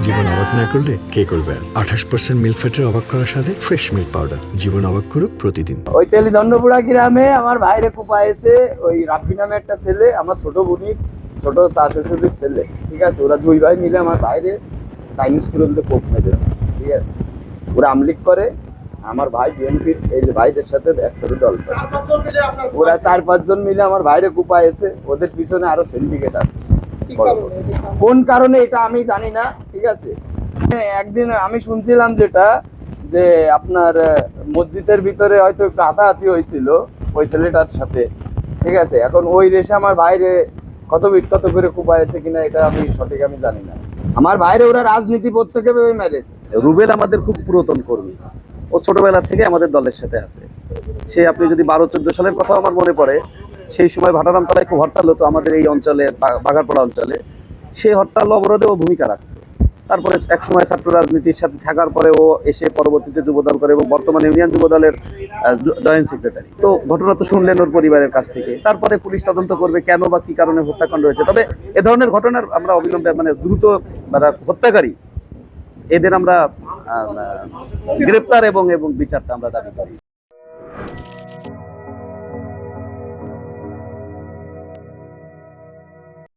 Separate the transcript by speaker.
Speaker 1: জীবন অবাক না করলে কে করবে? 28% মিল্ক ফ্যাটের অবাক করার সাথে ফ্রেশ মিল্ক পাউডার। জীবন অবাক করুক প্রতিদিন।
Speaker 2: ওই তেলিদণ্ডপুরা গ্রামে আমার ভাইরে কুপাইছে ওই রাব্বি নামে একটা ছেলে, আমার ছোট বোনির ছোট শ্বশুরের ছেলে। ঠিক আছে, ওরা দুই ভাই মিলে আমার ভাইরে চাইনিজ কুরন্তে কোপ মেরেছে। ঠিক আছে, ওরা আমলিক করে, আমার ভাই বিএনপির এই যে ভাইদের সাথে একসাথে দল করে। ওরা 4-5 জন মিলে আমার ভাইরে কুপাইছে, ওদের পিছনে আরো সিন্ডিকেট আছে। কোন কারণে এটা আমি জানি না। ঠিক আছে, একদিন আমি শুনছিলাম যেটা যে আপনার মসজিদের ভিতরে হয়তো একটু হাতাহাতি হয়েছিল ওই ছেলেটার সাথে। ঠিক আছে, এখন ওই রেশে আমার বাইরে কত বিখ্যাত করে কুপাইছে কিনা এটা আমি সঠিক আমি জানি না। আমার বাইরে ওরা রাজনীতি প্রত্যেকে ভেবে মেরেছে।
Speaker 3: রুবেল আমাদের খুব পুরাতন কর্মী, ও ছোটবেলা থেকে আমাদের দলের সাথে আছে। সে আপনি যদি 12-14 সালের কথা আমার মনে পড়ে, সেই সময় ভাটারামতলায় খুব হরতাল হতো আমাদের এই অঞ্চলে, বাগারপাড়া অঞ্চলে। সেই হরতাল অবরোধে ও ভূমিকা রাখত। তারপরে এক সময় ছাত্র রাজনীতির সাথে থাকার পরে ও এসে পরবর্তীতে যুবদল করে এবং বর্তমানে ইউনিয়ন যুবদলের জয়েন্ট সেক্রেটারি। তো ঘটনা তো শুনলেন ওর পরিবারের কাছ থেকে। তারপরে পুলিশ তদন্ত করবে কেন বা কি কারণে হত্যাকাণ্ড হয়েছে। তবে এ ধরনের ঘটনার আমরা অবিলম্বে দ্রুত হত্যাকারী এদের আমরা গ্রেপ্তার এবং বিচারটা আমরা দাবি করি।